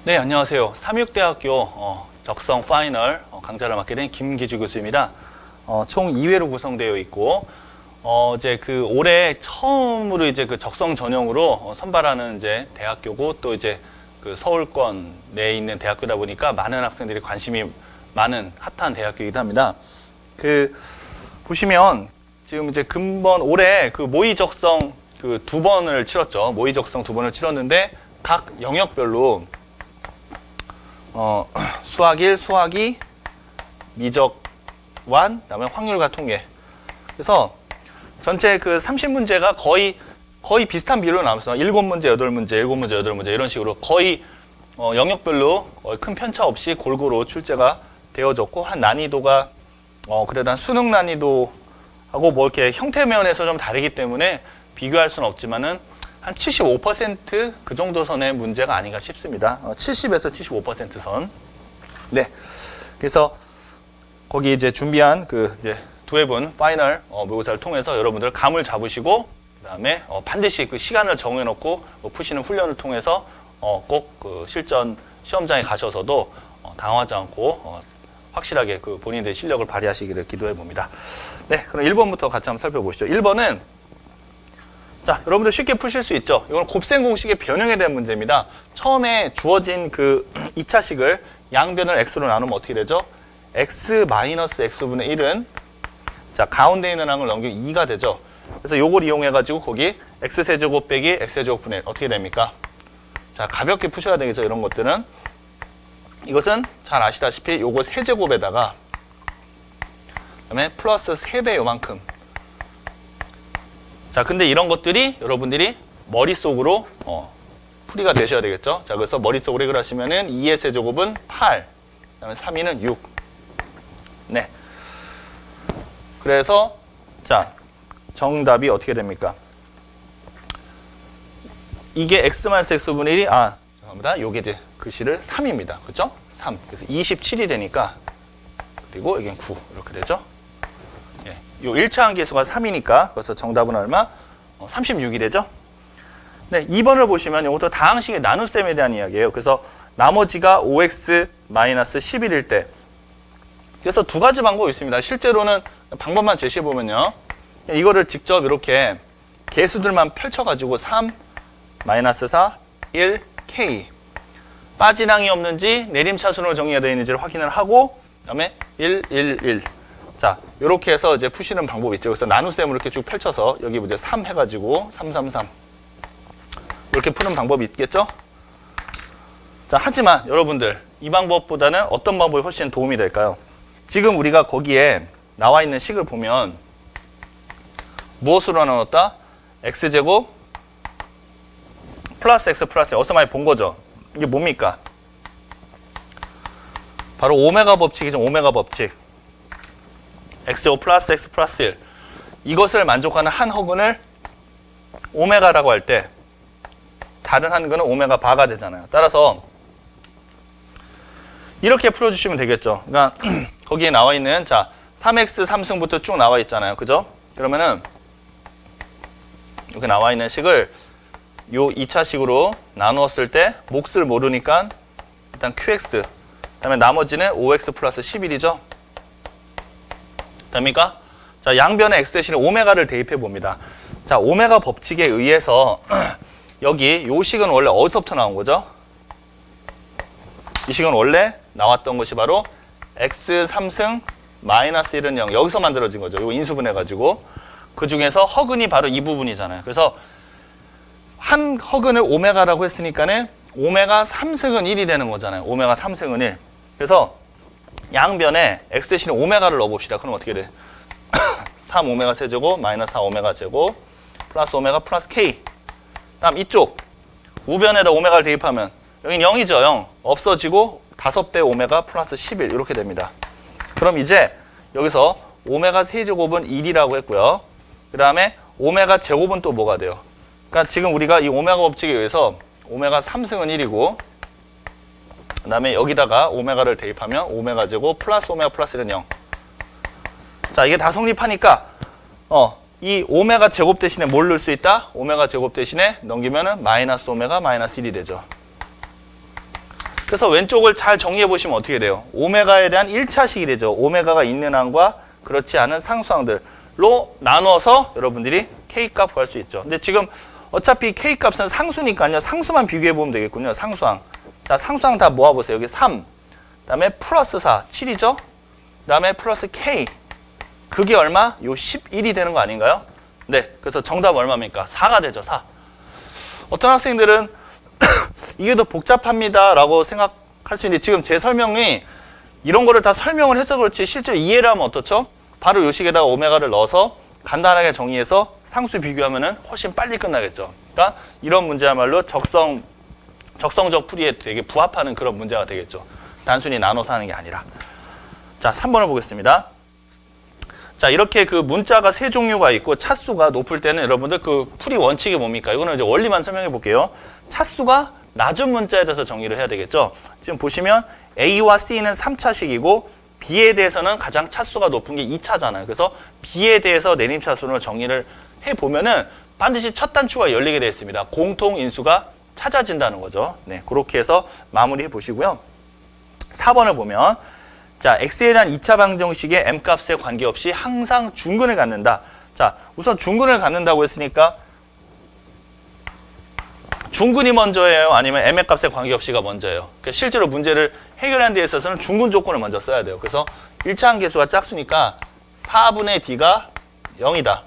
네, 안녕하세요. 삼육대학교 적성 파이널 강좌를 맡게 된 김기주 교수입니다. 총 2회로 구성되어 있고, 이제 그 올해 처음으로 이제 그 적성 전형으로 선발하는 이제 대학교고, 또 이제 그 서울권 내에 있는 대학교다 보니까 많은 학생들이 관심이 많은 핫한 대학교이기도 합니다. 보시면 지금 이제 근본 올해 그 모의 적성 그 2번을 치렀죠. 모의 적성 2번을 치렀는데 각 영역별로 수학 1, 수학 2, 미적 1, 그다음에 확률과 통계. 그래서 전체 그 30문제가 거의 비슷한 비율로 나왔어요. 7문제, 8문제, 7문제, 8문제 이런 식으로 거의 영역별로 큰 편차 없이 골고루 출제가 되어졌고, 한 난이도가 그래도 한 수능 난이도하고 뭐 이렇게 형태 면에서 좀 다르기 때문에 비교할 수는 없지만은 한 75% 그 정도 선의 문제가 아닌가 싶습니다. 70에서 75% 선. 네. 그래서 거기 이제 준비한 그 이제 2회분 파이널 모의고사를 통해서 여러분들 감을 잡으시고, 그다음에 반드시 그 시간을 정해놓고 푸시는 훈련을 통해서 꼭 그 실전 시험장에 가셔서도 당황하지 않고 확실하게 그 본인들의 실력을 발휘하시기를 기도해 봅니다. 네, 그럼 1번부터 같이 한번 살펴보시죠. 1번은 자, 여러분들 쉽게 푸실 수 있죠. 이건 곱셈 공식의 변형에 대한 문제입니다. 처음에 주어진 그 2차식을 양변을 x로 나누면 어떻게 되죠? x-x분의 1은 자, 가운데 있는 항을 넘기면 2가 되죠. 그래서 요걸 이용해가지고 거기 x세제곱 빼기 x세제곱분의 1 어떻게 됩니까? 자, 가볍게 푸셔야 되겠죠. 이런 것들은. 이것은 잘 아시다시피 요거 세제곱에다가 그다음에 플러스 3배 요만큼. 자, 근데 이런 것들이 여러분들이 머릿속으로 풀이가 되셔야 되겠죠. 자, 그래서 머릿속으로 해결 하시면은 2의 세제곱은 8, 그 다음에 3는 6. 네. 그래서, 자, 정답이 어떻게 됩니까? 이게 x-x분의 1이, 죄송합니다. 요게 이제 글씨를 3입니다. 그죠? 3. 그래서 27이 되니까, 그리고 여기는 9. 이렇게 되죠. 요 1차 함계수가 3이니까 그래서 정답은 얼마? 36이 되죠. 네, 2번을 보시면 이것도 다항식의 나눗셈에 대한 이야기예요. 그래서 나머지가 5x-11일 때. 그래서 두 가지 방법이 있습니다. 실제로는 방법만 제시해 보면요. 이거를 직접 이렇게 개수들만 펼쳐가지고 3, -4, 1, k. 빠진 항이 없는지 내림차순으로 정리가 되어 있는지를 확인을 하고, 그 다음에 1, 1, 1. 자, 이렇게 해서 이제 푸시는 방법이 있죠. 그래서 나눗셈을 이렇게 쭉 펼쳐서 여기 이제 3 해가지고 3, 3, 3 이렇게 푸는 방법이 있겠죠? 자, 하지만 여러분들 이 방법보다는 어떤 방법이 훨씬 도움이 될까요? 지금 우리가 거기에 나와 있는 식을 보면 무엇으로 나눴다? x제곱 플러스 x 플러스 어디서 많이 본 거죠? 이게 뭡니까? 바로 오메가 법칙이죠. 오메가 법칙. x제곱 플러스 x 플러스 1. 이것을 만족하는 한 허근을 오메가라고 할 때 다른 한 근은 오메가 바가 되잖아요. 따라서 이렇게 풀어주시면 되겠죠. 그러니까 거기에 나와 있는 자 3x 3승부터 쭉 나와 있잖아요. 그죠? 그러면은 여기 나와 있는 식을 요 2차식으로 나누었을 때 몫을 모르니까 일단 qx 그다음에 나머지는 5x 플러스 11이죠. 됩니까? 자, 양변에 x 대신에 오메가를 대입해 봅니다. 자, 오메가 법칙에 의해서 여기 요 식은 원래 어디서부터 나온 거죠? 이 식은 원래 나왔던 것이 바로 x 3승 마이너스 1은 0 여기서 만들어진 거죠. 이거 인수분해가지고 그 중에서 허근이 바로 이 부분이잖아요. 그래서 한 허근을 오메가라고 했으니까는 오메가 3승은 1이 되는 거잖아요. 오메가 3승은 1. 그래서 양변에 x 대신에 오메가를 넣어봅시다. 그럼 어떻게 돼? 3오메가 세제곱 마이너스 4오메가 제곱 플러스 오메가 플러스 k. 다음 이쪽 우변에다 오메가를 대입하면 여기는 0이죠. 0. 없어지고 5배 오메가 플러스 11 이렇게 됩니다. 그럼 이제 여기서 오메가 세제곱은 1이라고 했고요. 그 다음에 오메가 제곱은 또 뭐가 돼요? 그러니까 지금 우리가 이 오메가 법칙에 의해서 오메가 3승은 1이고 그 다음에 여기다가 오메가를 대입하면 오메가 제곱 플러스 오메가 플러스 1은 0. 자, 이게 다 성립하니까 이 오메가 제곱 대신에 뭘 넣을 수 있다? 오메가 제곱 대신에 넘기면은 마이너스 오메가 마이너스 1이 되죠. 그래서 왼쪽을 잘 정리해 보시면 어떻게 돼요? 오메가에 대한 1차식이 되죠. 오메가가 있는 항과 그렇지 않은 상수항들로 나눠서 여러분들이 K값 구할 수 있죠. 근데 지금 어차피 K값은 상수니까요. 상수만 비교해 보면 되겠군요. 상수항. 자, 상수항 다 모아보세요. 여기 3, 그 다음에 플러스 4, 7이죠? 그 다음에 플러스 K. 그게 얼마? 요 11이 되는 거 아닌가요? 네, 그래서 정답 얼마입니까? 4가 되죠, 4. 어떤 학생들은 이게 더 복잡합니다 라고 생각할 수 있는데 지금 제 설명이 이런 거를 다 설명을 해서 그렇지 실제로 이해를 하면 어떻죠? 바로 요 식에다가 오메가를 넣어서 간단하게 정의해서 상수 비교하면은 훨씬 빨리 끝나겠죠. 그러니까 이런 문제야말로 적성적 풀이에 되게 부합하는 그런 문제가 되겠죠. 단순히 나눠서 하는 게 아니라. 자, 3번을 보겠습니다. 자, 이렇게 그 문자가 세 종류가 있고 차수가 높을 때는 여러분들 그 풀이 원칙이 뭡니까? 이거는 이제 원리만 설명해 볼게요. 차수가 낮은 문자에 대해서 정의를 해야 되겠죠. 지금 보시면 A와 C는 3차식이고 B에 대해서는 가장 차수가 높은 게 2차잖아요. 그래서 B에 대해서 내림차순으로 정의를 해보면은 반드시 첫 단추가 열리게 되어 있습니다. 공통인수가 찾아진다는 거죠. 네, 그렇게 해서 마무리해 보시고요. 4번을 보면 자, X에 대한 2차 방정식의 M값에 관계없이 항상 중근을 갖는다. 자, 우선 중근을 갖는다고 했으니까 중근이 먼저예요? 아니면 M의 값에 관계없이가 먼저예요? 그러니까 실제로 문제를 해결하는 데 있어서는 중근 조건을 먼저 써야 돼요. 그래서 1차 함계수가 짝수니까 4분의 D가 0이다.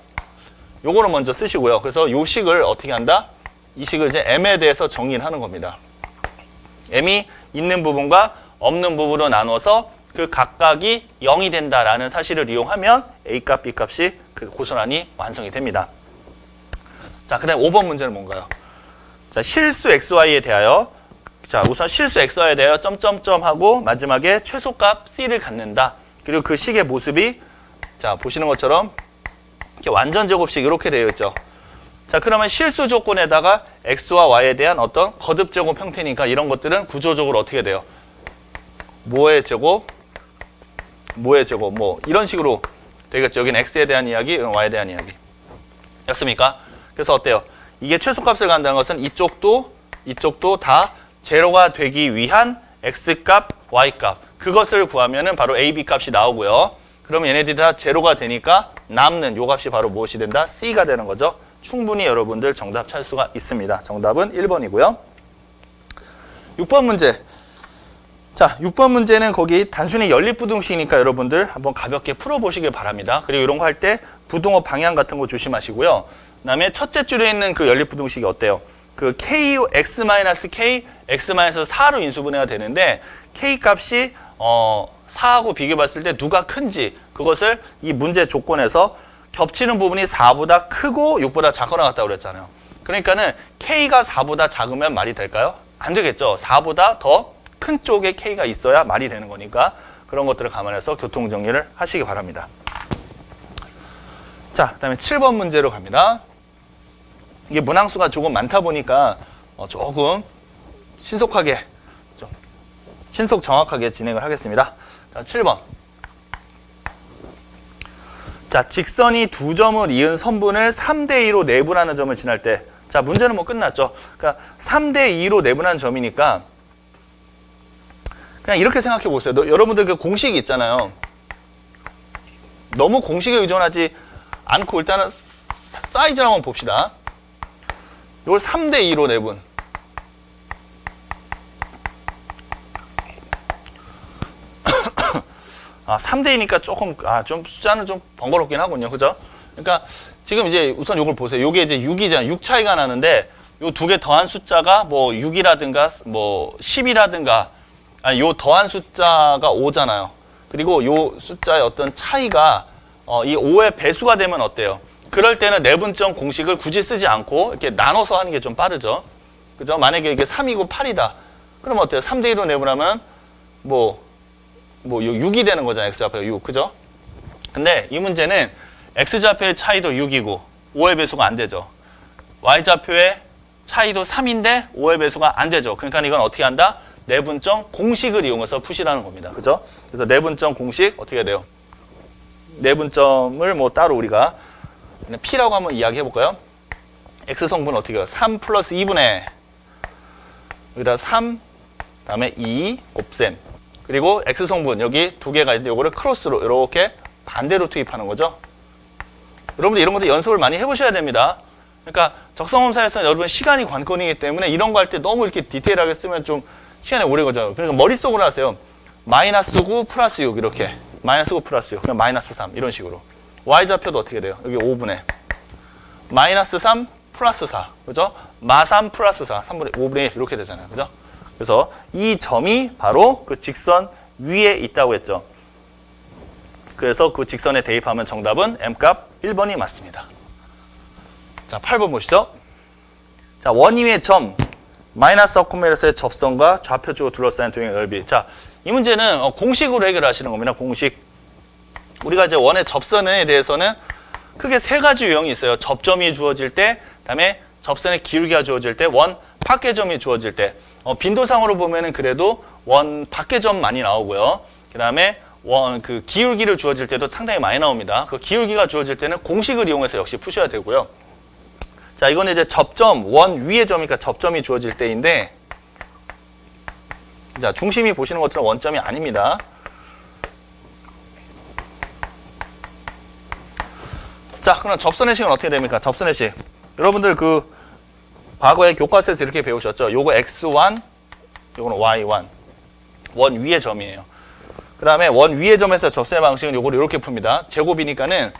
요거는 먼저 쓰시고요. 그래서 요 식을 어떻게 한다? 이 식을 이제 M에 대해서 정의를 하는 겁니다. M이 있는 부분과 없는 부분으로 나눠서 그 각각이 0이 된다라는 사실을 이용하면 A값, B값이 그 고스란히 완성이 됩니다. 자, 그 다음에 5번 문제는 뭔가요? 자, 실수 XY에 대하여 자, 우선 실수 XY에 대하여 점점점 하고 마지막에 최소값 C를 갖는다. 그리고 그 식의 모습이 자, 보시는 것처럼 이렇게 완전 제곱식 이렇게 되어 있죠. 자, 그러면 실수 조건에다가 X와 Y에 대한 어떤 거듭 제곱 형태니까 이런 것들은 구조적으로 어떻게 돼요? 뭐의 제곱, 뭐의 제곱, 뭐 이런 식으로 되겠죠. 여기는 X에 대한 이야기, 여기는 Y에 대한 이야기. 였습니까? 그래서 어때요? 이게 최소값을 간다는 것은 이쪽도 다 제로가 되기 위한 X값, Y값. 그것을 구하면은 바로 A, B값이 나오고요. 그러면 얘네들이 다 제로가 되니까 남는 요 값이 바로 무엇이 된다? C가 되는 거죠. 충분히 여러분들 정답 찾을 수가 있습니다. 정답은 1번이고요. 6번 문제. 자, 6번 문제는 거기 단순히 연립부등식이니까 여러분들 한번 가볍게 풀어보시길 바랍니다. 그리고 이런 거 할 때 부등호 방향 같은 거 조심하시고요. 그 다음에 첫째 줄에 있는 그 연립부등식이 어때요? 그 K, X-K, X-4로 인수분해가 되는데 K 값이 4하고 비교해봤을 때 누가 큰지 그것을 이 문제 조건에서 겹치는 부분이 4보다 크고 6보다 작거나 같다고 그랬잖아요. 그러니까는 K가 4보다 작으면 말이 될까요? 안 되겠죠. 4보다 더 큰 쪽에 K가 있어야 말이 되는 거니까 그런 것들을 감안해서 교통정리를 하시기 바랍니다. 자, 그 다음에 7번 문제로 갑니다. 이게 문항수가 조금 많다 보니까 조금 신속하게, 좀 신속 정확하게 진행을 하겠습니다. 자, 7번. 자, 직선이 두 점을 이은 선분을 3대2로 내분하는 점을 지날 때, 자, 문제는 뭐 끝났죠. 그러니까 3대2로 내분하는 점이니까 그냥 이렇게 생각해 보세요. 여러분들 그 공식이 있잖아요. 너무 공식에 의존하지 않고 일단은 사이즈를 한번 봅시다. 이걸 3대2로 내분. 아, 3대2니까 조금, 좀 숫자는 좀 번거롭긴 하군요. 그죠? 그러니까 지금 이제 우선 이걸 보세요. 요게 이제 6이잖아요. 6 차이가 나는데 요 두 개 더한 숫자가 뭐 6이라든가 뭐 10이라든가 아니, 요 더한 숫자가 5잖아요. 그리고 요 숫자의 어떤 차이가 이 5의 배수가 되면 어때요? 그럴 때는 내분점 공식을 굳이 쓰지 않고 이렇게 나눠서 하는 게 좀 빠르죠. 그죠? 만약에 이게 3이고 8이다. 그러면 어때요? 3대1로 내분하면 요 6이 되는 거잖아요. X좌표가 6. 그죠? 근데 이 문제는 X좌표의 차이도 6이고 5의 배수가 안 되죠. Y좌표의 차이도 3인데 5의 배수가 안 되죠. 그러니까 이건 어떻게 한다? 내분점 공식을 이용해서 푸시라는 겁니다. 그죠? 그래서 내분점 공식 어떻게 해야 돼요? 내분점을 뭐 따로 우리가 P라고 한번 이야기해 볼까요? X 성분 어떻게 해요? 3 플러스 2분의 여기다 3 다음에 2 곱셈. 그리고 X성분 여기 두 개가 있는데 요거를 크로스로 이렇게 반대로 투입하는 거죠. 여러분들 이런 것도 연습을 많이 해보셔야 됩니다. 그러니까 적성검사에서는 여러분 시간이 관건이기 때문에 이런 거 할 때 너무 이렇게 디테일하게 쓰면 좀 시간이 오래 걸려요. 그러니까 머릿속으로 하세요. 마이너스 9 플러스 6 이렇게. 마이너스 9 플러스 6. 그냥 마이너스 3 이런 식으로. Y좌표도 어떻게 돼요? 여기 5분의 마이너스 3 플러스 4. 그죠? 마3 플러스 4. 3분의 5분의 1 이렇게 되잖아요. 그죠? 그래서 이 점이 바로 그 직선 위에 있다고 했죠. 그래서 그 직선에 대입하면 정답은 M값 1번이 맞습니다. 자, 8번 보시죠. 자, 원위의 점 마이너스 어쿠메르스의 접선과 좌표축으로 둘러싸인 도형의 넓이. 자, 이 문제는 공식으로 해결하시는 겁니다. 공식. 우리가 이제 원의 접선에 대해서는 크게 세 가지 유형이 있어요. 접점이 주어질 때, 그다음에 접선의 기울기가 주어질 때, 원 밖의 점이 주어질 때. 빈도상으로 보면은 그래도 원 밖의 점 많이 나오고요. 그다음에 원 그 기울기를 주어질 때도 상당히 많이 나옵니다. 그 기울기가 주어질 때는 공식을 이용해서 역시 푸셔야 되고요. 자, 이거는 이제 접점, 원 위의 점이니까 접점이 주어질 때인데, 자, 중심이 보시는 것처럼 원점이 아닙니다. 자, 그럼 접선의 식은 어떻게 됩니까? 접선의 식. 여러분들 그 과거에 교과서에서 이렇게 배우셨죠? 요거 x1, 요거는 y1. 원 위의 점이에요. 그 다음에 원 위의 점에서 접선의 방식은 요거를 이렇게 풉니다. 제곱이니까는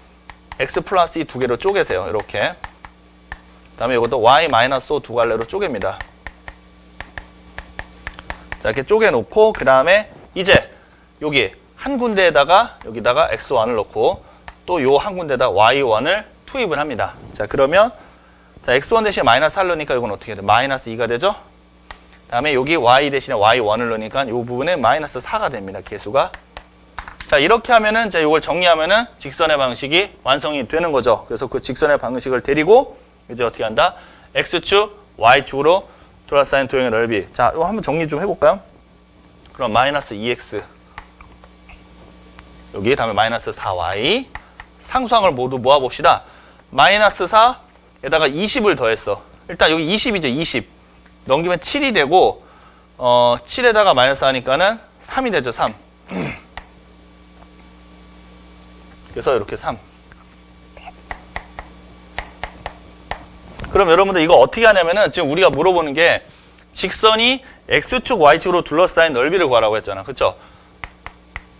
x 플러스 2 두 개로 쪼개세요. 이렇게. 그 다음에 이것도 y 마이너스 5 두 갈래로 쪼갭니다. 자, 이렇게 쪼개놓고, 그 다음에 이제 여기 한 군데에다가 여기다가 x1을 넣고 또 요 한 군데에다 y1을 투입을 합니다. 자, 그러면 자, x1 대신에 마이너스 4를 넣으니까 이건 어떻게 돼? 마이너스 2가 되죠? 그 다음에 여기 y 대신에 y1을 넣으니까 이 부분에 마이너스 4가 됩니다. 개수가. 자, 이렇게 하면은, 자, 이걸 정리하면은 직선의 방식이 완성이 되는 거죠. 그래서 그 직선의 방식을 데리고 이제 어떻게 한다? x축, y축으로 둘러싸인 도형의 넓이. 자, 이거 한번 정리 좀 해볼까요? 그럼 마이너스 2x. 여기 다음에 마이너스 4y. 상수항을 모두 모아봅시다. 마이너스 4에다가 20을 더했어. 일단 여기 20이죠. 20. 넘기면 7이 되고 7에다가 마이너스 하니까는 3이 되죠. 3. 그래서 이렇게 3. 그럼 여러분들 이거 어떻게 하냐면은 지금 우리가 물어보는 게 직선이 x축, y축으로 둘러싸인 넓이를 구하라고 했잖아. 그렇죠?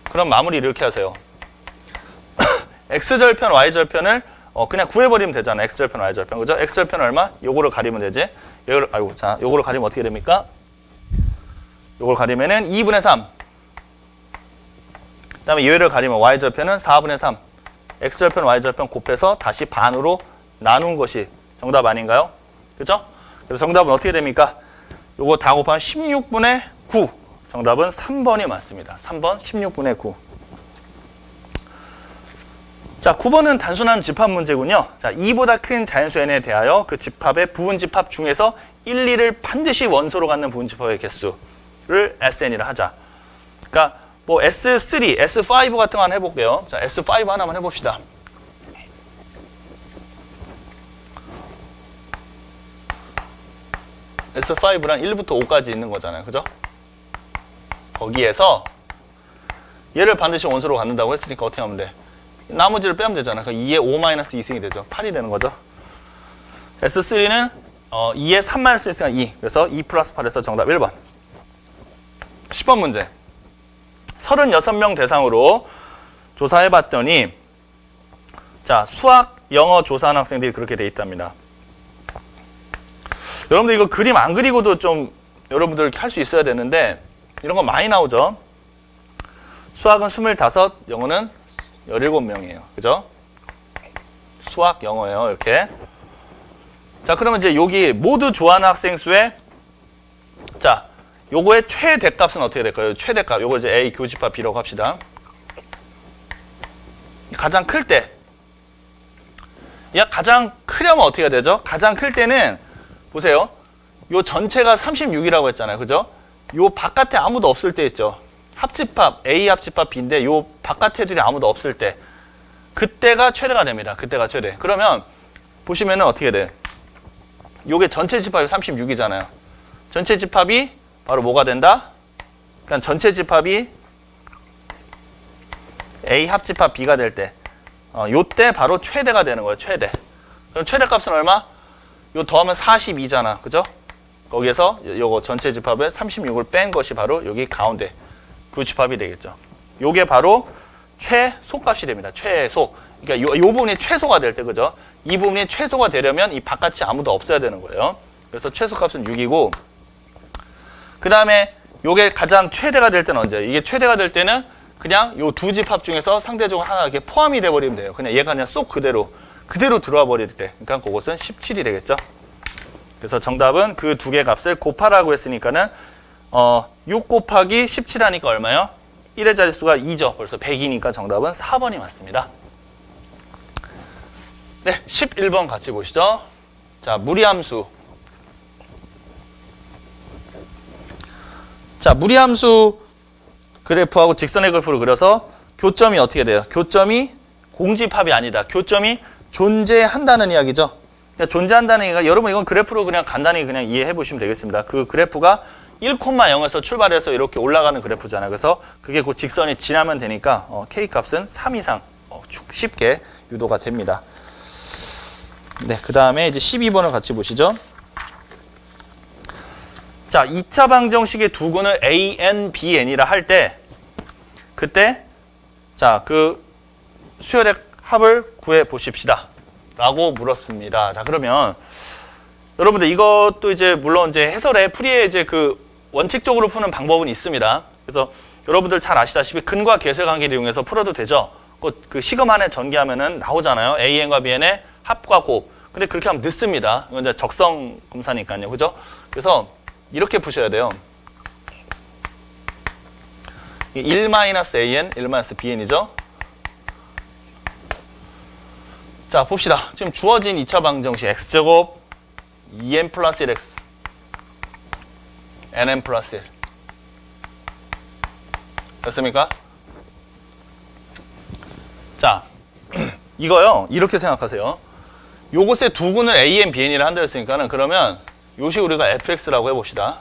그럼 마무리 이렇게 하세요. x절편, y절편을 그냥 구해버리면 되잖아. x절편, y절편. 그죠? x절편 얼마? 요거를 가리면 되지. 요거를 가리면 어떻게 됩니까? 요걸 가리면은 2분의 3. 그 다음에 얘를 가리면 y절편은 4분의 3. x절편, y절편 곱해서 다시 반으로 나눈 것이 정답 아닌가요? 그죠? 그래서 정답은 어떻게 됩니까? 요거 다 곱하면 16분의 9. 정답은 3번이 맞습니다. 3번 16분의 9. 자, 9번은 단순한 집합 문제군요. 자, 2보다 큰 자연수 n에 대하여 그 집합의 부분집합 중에서 1, 2를 반드시 원소로 갖는 부분집합의 개수를 SN이라 하자. 그러니까 뭐 S3, S5 같은 거 하나 해볼게요. 자, S5 하나만 해봅시다. S5란 1부터 5까지 있는 거잖아요. 그죠? 거기에서 얘를 반드시 원소로 갖는다고 했으니까 어떻게 하면 돼? 나머지를 빼면 되잖아. 그러니까 2의 5-2승이 되죠. 8이 되는 거죠. S3는 2의 3-1승이니까 2. 그래서 2 플러스 8에서 정답 1번. 10번 문제. 36명 대상으로 조사해봤더니 자, 수학, 영어 조사하는 학생들이 그렇게 돼 있답니다. 여러분들 이거 그림 안 그리고도 좀 여러분들 할 수 있어야 되는데 이런 거 많이 나오죠. 수학은 25, 영어는 17명이에요. 그죠? 수학, 영어예요. 이렇게. 자, 그러면 이제 여기 모두 좋아하는 학생 수의 자, 요거의 최대값은 어떻게 될까요? 최대값. 요거 이제 A 교집합 B라고 합시다. 가장 클 때. 야, 가장 크려면 어떻게 해야 되죠? 가장 클 때는 보세요. 요 전체가 36이라고 했잖아요. 그죠? 요 바깥에 아무도 없을 때 있죠. 합집합, A 합집합 B인데 요 바깥 테두리 아무도 없을 때 그때가 최대가 됩니다. 그때가 최대. 그러면 보시면은 어떻게 돼? 요게 전체 집합이 36이잖아요. 전체 집합이 바로 뭐가 된다? 그러니까 전체 집합이 A 합집합 B가 될 때, 요때 바로 최대가 되는 거예요. 최대. 그럼 최대값은 얼마? 요 더하면 42잖아. 그죠? 거기에서 요거 전체 집합에 36을 뺀 것이 바로 여기 가운데 교집합이 되겠죠. 요게 바로 최소값이 됩니다. 최소. 그러니까 요 부분이 최소가 될 때, 그죠? 이 부분이 최소가 되려면 이 바깥이 아무도 없어야 되는 거예요. 그래서 최소값은 6이고, 그 다음에 요게 가장 최대가 될 때는 언제예요? 이게 최대가 될 때는 그냥 요 두 집합 중에서 상대적으로 하나 이렇게 포함이 돼버리면 돼요. 그냥 얘가 그냥 쏙 그대로 들어와 버릴 때. 그러니까 그것은 17이 되겠죠. 그래서 정답은 그 두 개 값을 곱하라고 했으니까는 6 곱하기 17 하니까 얼마요? 1의 자릿수가 2죠. 벌써 100이니까 정답은 4번이 맞습니다. 네, 11번 같이 보시죠. 자, 무리함수. 자, 무리함수 그래프하고 직선의 그래프를 그려서 교점이 어떻게 돼요? 교점이 공집합이 아니다. 교점이 존재한다는 이야기죠. 그러니까 존재한다는 얘기가, 여러분 이건 그래프로 그냥 간단히 그냥 이해해 보시면 되겠습니다. 그 그래프가 1,0에서 출발해서 이렇게 올라가는 그래프잖아요. 그래서 그게 그 직선이 지나면 되니까 K값은 3 이상 쉽게 유도가 됩니다. 네, 그 다음에 이제 12번을 같이 보시죠. 자, 2차 방정식의 두 근을 AN, BN이라 할 때, 그때, 자, 그 수열의 합을 구해 보십시다. 라고 물었습니다. 자, 그러면, 여러분들 이것도 이제 물론 이제 해설에 풀이에 이제 그 원칙적으로 푸는 방법은 있습니다. 그래서 여러분들 잘 아시다시피 근과 계수의 관계를 이용해서 풀어도 되죠. 그 시금 안에 전개하면은 나오잖아요. AN과 BN의 합과 곱. 근데 그렇게 하면 늦습니다. 이건 이제 적성 검사니까요. 그죠? 그래서 이렇게 푸셔야 돼요. 1-AN, 1-BN이죠. 자, 봅시다. 지금 주어진 2차 방정식 x제곱 2n 플러스 1x nn 플러스 1 됐습니까? 자, 이거요. 이렇게 생각하세요. 요것의 두 근을 AN, BN이라 한다 했으니까는 그러면 요식 우리가 fx라고 해봅시다.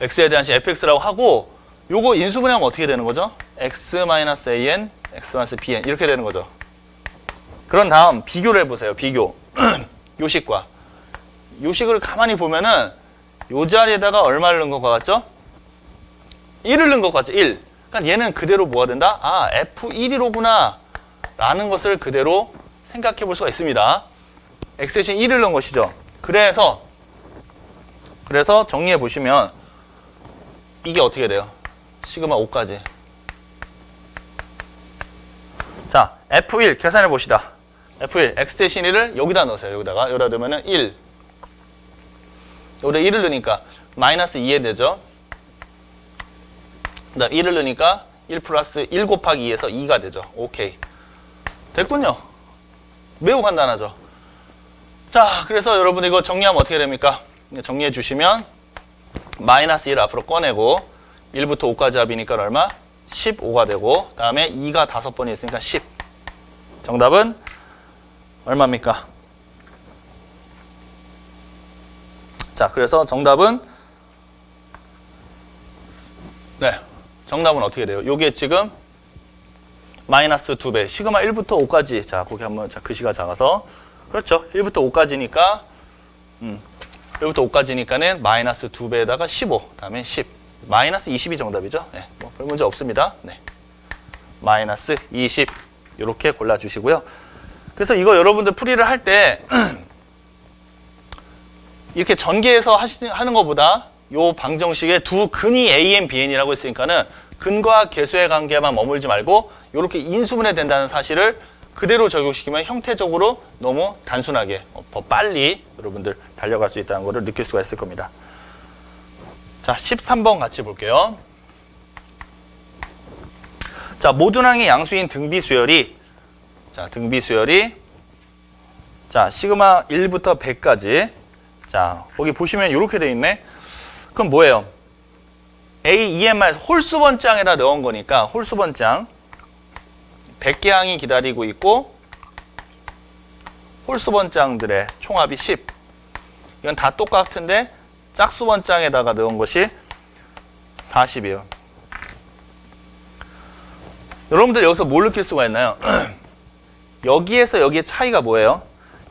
x에 대한 식 fx라고 하고 요거 인수분해하면 어떻게 되는 거죠? x-an, x-bn 이렇게 되는 거죠. 그런 다음 비교를 해보세요. 비교. 요식과 요식을 가만히 보면은 요 자리에다가 얼마를 넣은 것 같죠? 1을 넣은 것 같죠? 1. 그러니까 얘는 그대로 뭐가 된다? 아, f1이로구나 라는 것을 그대로 생각해 볼 수가 있습니다. x 대신 1을 넣은 것이죠. 그래서 정리해 보시면 이게 어떻게 돼요? 시그마 5까지. 자, F1 계산해 봅시다. F1 x 대신 1을 여기다 넣으세요. 여기다 넣으면은 1. 여기다 1을 넣으니까 마이너스 2에 되죠. 그다음 1을 넣으니까 1 플러스 1 곱하기 2에서 2가 되죠. 오케이. 됐군요. 매우 간단하죠. 자, 그래서 여러분 이거 정리하면 어떻게 됩니까? 정리해 주시면 마이너스 1 앞으로 꺼내고 1부터 5까지 합이니까 얼마? 15가 되고 다음에 2가 5번이 있으니까 10. 정답은 얼마입니까? 자, 그래서 정답은 정답은 어떻게 돼요? 요게 지금 마이너스 2배. 시그마 1부터 5까지. 자, 거기 한번 글씨가 작아서. 그렇죠. 1부터 5까지니까 1부터 5까지니까는 마이너스 2배에다가 15. 다음에 10. 마이너스 20이 정답이죠. 네, 뭐 별 문제 없습니다. 네. 마이너스 20. 이렇게 골라주시고요. 그래서 이거 여러분들 풀이를 할 때 이렇게 전개해서 하는 것보다 요 방정식의 두 근이 AN, BN이라고 했으니까는 근과 계수의 관계만 머물지 말고 이렇게 인수분해 된다는 사실을 그대로 적용시키면 형태적으로 너무 단순하게 더 빨리 여러분들 달려갈 수 있다는 것을 느낄 수가 있을 겁니다. 자, 13번 같이 볼게요. 자, 모둔항의 양수인 등비수열이 자, 시그마 1부터 100까지. 자, 거기 보시면 이렇게 돼 있네. 그럼 뭐예요? A, EMR에서 홀수번장에다 넣은 거니까 홀수번장 100개 항이 기다리고 있고 홀수번장들의 총합이 10. 이건 다 똑같은데 짝수번장에다가 넣은 것이 40이에요. 여러분들 여기서 뭘 느낄 수가 있나요? 여기에서 여기의 차이가 뭐예요?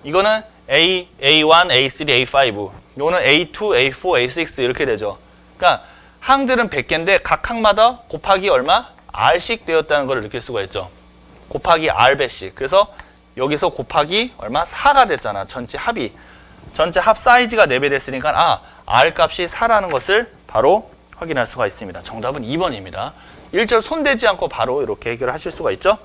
이거는 A, A1, A3, A5. 이거는 A2, A4, A6 이렇게 되죠. 그러니까 항들은 100개인데 각 항마다 곱하기 얼마? R씩 되었다는 걸 느낄 수가 있죠. 곱하기 R배씩. 그래서 여기서 곱하기 얼마? 4가 됐잖아. 전체 합이. 전체 합 사이즈가 4배 됐으니까 R 값이 4라는 것을 바로 확인할 수가 있습니다. 정답은 2번입니다. 1절 손대지 않고 바로 이렇게 해결하실 수가 있죠.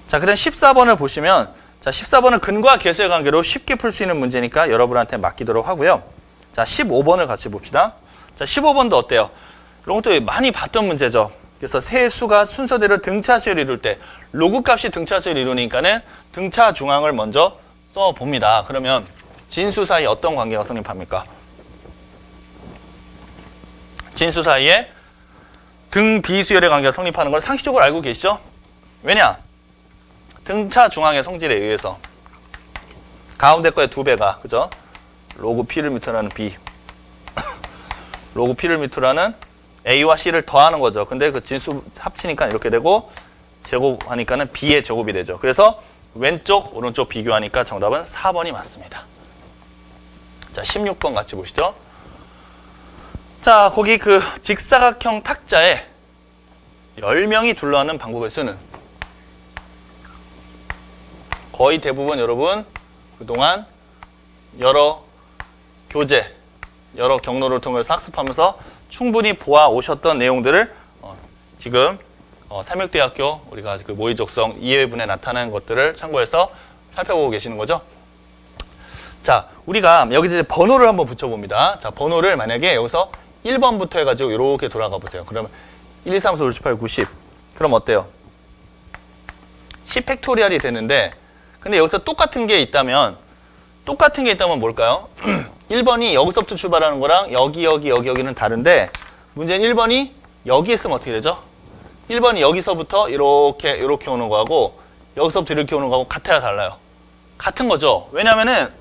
자, 그 다음 14번을 보시면, 자, 14번은 근과 계수의 관계로 쉽게 풀 수 있는 문제니까 여러분한테 맡기도록 하고요. 자, 15번을 같이 봅시다. 자, 15번도 어때요? 이런 것도 많이 봤던 문제죠. 그래서 세 수가 순서대로 등차수를 이룰 때 로그 값이 등차수를 이루니까는 등차 중앙을 먼저 써봅니다. 그러면 진수 사이에 어떤 관계가 성립합니까? 진수 사이에 등비수열의 관계가 성립하는 걸 상식적으로 알고 계시죠? 왜냐? 등차 중앙의 성질에 의해서 가운데 거의 2배가, 그죠? 로그 P를 미터라는 B. 로그 P를 미터라는 A와 C를 더하는 거죠. 근데 그 진수 합치니까 이렇게 되고 제곱하니까는 B의 제곱이 되죠. 그래서 왼쪽, 오른쪽 비교하니까 정답은 4번이 맞습니다. 자, 16번 같이 보시죠. 자, 거기 그 직사각형 탁자에 10명이 둘러앉는 방법의 수는 거의 대부분 여러분 그동안 여러 교재, 여러 경로를 통해서 학습하면서 충분히 보아 오셨던 내용들을 지금 삼육대학교 우리가 그 모의적성 이해분에 나타난 것들을 참고해서 살펴보고 계시는 거죠. 자, 우리가 여기 이제 번호를 한번 붙여봅니다. 자, 번호를 만약에 여기서 1번부터 해가지고 이렇게 돌아가 보세요. 그러면 1, 2, 3, 4, 5, 6, 7, 8, 90. 그럼 어때요? 10 팩토리얼이 되는데, 근데 여기서 똑같은 게 있다면 뭘까요? 1번이 여기서부터 출발하는 거랑 여기는 다른데, 문제는 1번이 여기 있으면 어떻게 되죠? 1번이 여기서부터 이렇게 오는 거하고, 여기서부터 이렇게 오는 거하고 같아야 달라요. 같은 거죠. 왜냐면은,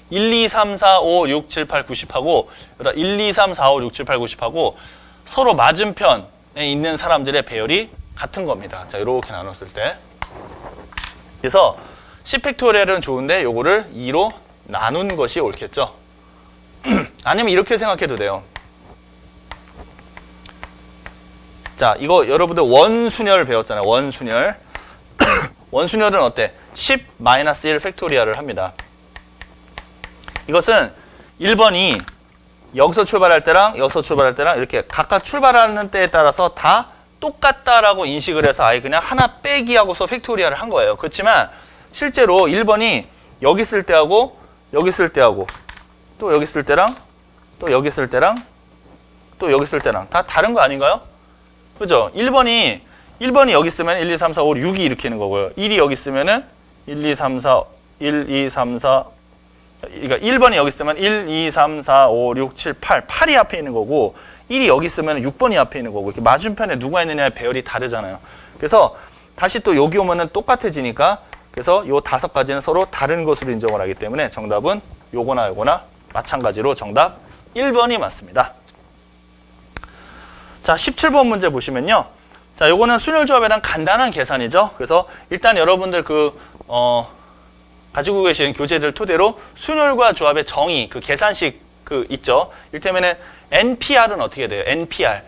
1, 2, 3, 4, 5, 6, 7, 8, 90하고 1, 2, 3, 4, 5, 6, 7, 8, 90하고 서로 맞은편에 있는 사람들의 배열이 같은 겁니다. 자, 이렇게 나눴을 때. 그래서 10팩토리얼은 좋은데 요거를 2로 나눈 것이 옳겠죠. 아니면 이렇게 생각해도 돼요. 자, 이거 여러분들 원순열 배웠잖아요. 원순열. 원순열은 어때? 10-1 팩토리얼을 합니다. 이것은 1번이 여기서 출발할 때랑 여기서 출발할 때랑 이렇게 각각 출발하는 때에 따라서 다 똑같다라고 인식을 해서 아예 그냥 하나 빼기 하고서 팩토리얼을 한 거예요. 그렇지만 실제로 1번이 여기 있을 때하고 여기 있을 때하고 또 여기 있을 때랑 또 여기 있을 때랑 또 여기 있을 때랑 다 다른 거 아닌가요? 그죠? 1번이 여기 있으면 1, 2, 3, 4, 5, 6이 이렇게 있는 거고요. 1이 여기 있으면은 1, 2, 3, 4, 1, 2, 3, 4 그러니까 1번이 여기 있으면 1, 2, 3, 4, 5, 6, 7, 8 8이 앞에 있는 거고 1이 여기 있으면 6번이 앞에 있는 거고 이렇게 맞은편에 누가 있느냐의 배열이 다르잖아요. 그래서 다시 또 여기 오면은 똑같아지니까 그래서 요 5가지는 서로 다른 것으로 인정을 하기 때문에 정답은 요거나 마찬가지로 정답 1번이 맞습니다. 자, 17번 문제 보시면요. 자, 요거는 순열조합에 대한 간단한 계산이죠. 그래서 일단 여러분들 가지고 계신 교재들 토대로 순열과 조합의 정의, 그 계산식 있죠. 이를테면은 NPR은 어떻게 돼요? NPR.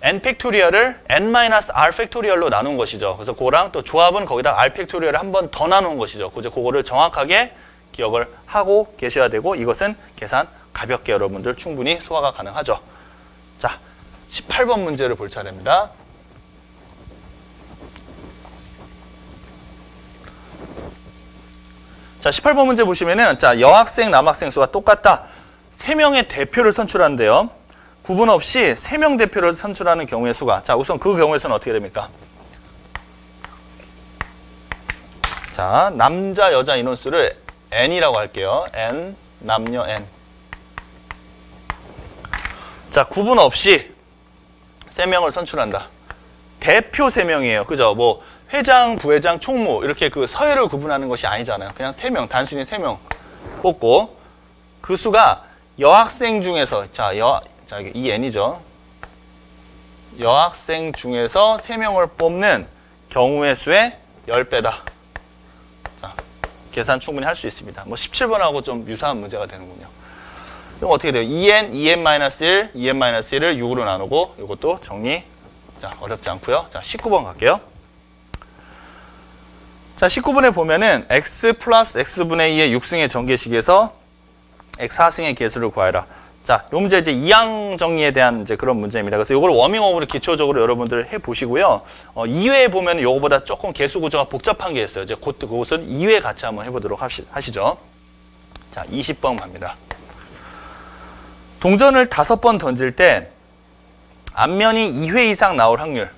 N 팩토리얼을 N-R 팩토리얼로 나눈 것이죠. 그래서 그거랑 또 조합은 거기다 R 팩토리얼을 한 번 더 나눈 것이죠. 그래서 그거를 정확하게 기억을 하고 계셔야 되고 이것은 계산 가볍게 여러분들 충분히 소화가 가능하죠. 자, 18번 문제를 볼 차례입니다. 자, 18번 문제 보시면은, 자, 여학생, 남학생 수가 똑같다. 3명의 대표를 선출하는데요. 구분 없이 3명 대표를 선출하는 경우의 수가. 자, 우선 그 경우에서는 어떻게 됩니까? 자, 남자, 여자 인원수를 N이라고 할게요. N, 남녀 N. 자, 구분 없이 3명을 선출한다. 대표 3명이에요. 그죠? 뭐, 회장, 부회장, 총무 이렇게 그 서열을 구분하는 것이 아니잖아요. 그냥 3명, 단순히 3명 뽑고 그 수가 여학생 중에서 자, 자, 이게 EN이죠. 여학생 중에서 3명을 뽑는 경우의 수의 10배다. 자, 계산 충분히 할 수 있습니다. 뭐 17번하고 좀 유사한 문제가 되는군요. 그럼 어떻게 돼요? 2n, 2n-1, 2n-1을 6으로 나누고 이것도 정리. 자, 어렵지 않고요. 자, 19번 갈게요. 자, 19번에 보면은 x 플러스 x분의 2의 6승의 전개식에서 x 4승의 개수를 구하라. 자, 요 문제 이제 이항 정리에 대한 이제 그런 문제입니다. 그래서 이걸 워밍업으로 기초적으로 여러분들 해 보시고요. 2회에 보면 요거보다 조금 개수 구조가 복잡한 게 있어요. 이제 그것은 2회 같이 한번 해보도록 하시죠. 자, 20번 갑니다. 동전을 5번 던질 때 앞면이 2회 이상 나올 확률.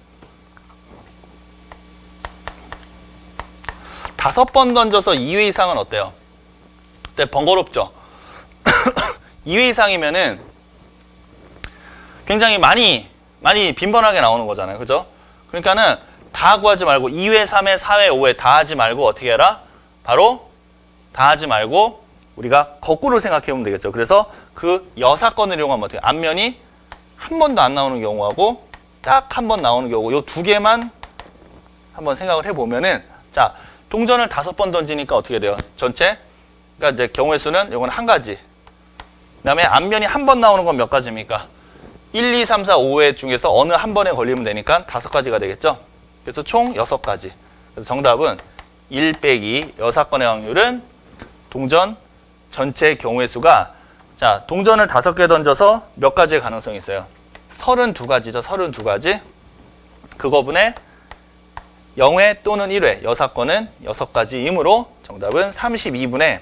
5번 던져서 2회 이상은 어때요? 네, 번거롭죠? 2회 이상이면은 굉장히 많이 빈번하게 나오는 거잖아요. 그죠? 그러니까는 다 구하지 말고 2회, 3회, 4회, 5회 다 하지 말고 어떻게 해라? 바로 다 하지 말고 우리가 거꾸로 생각해 보면 되겠죠. 그래서 그 여사건을 이용하면 어떻게 앞면이 한 번도 안 나오는 경우하고 딱 한 번 나오는 경우 요 두 개만 한번 생각을 해 보면은 자, 동전을 5번 던지니까 어떻게 돼요? 전체 그러니까 이제 경우의 수는 요건 한 가지. 그다음에 앞면이 한 번 나오는 건 몇 가지입니까? 1, 2, 3, 4, 5회 중에서 어느 한 번에 걸리면 되니까 5가지가 되겠죠? 그래서 총 6가지. 그래서 정답은 1 빼기 6건의 확률은 동전 전체 경우의 수가 자, 동전을 5개 던져서 몇 가지의 가능성이 있어요? 32가지죠. 32가지. 그거분의 0회 또는 1회 6건은 6가지이므로 정답은 32분의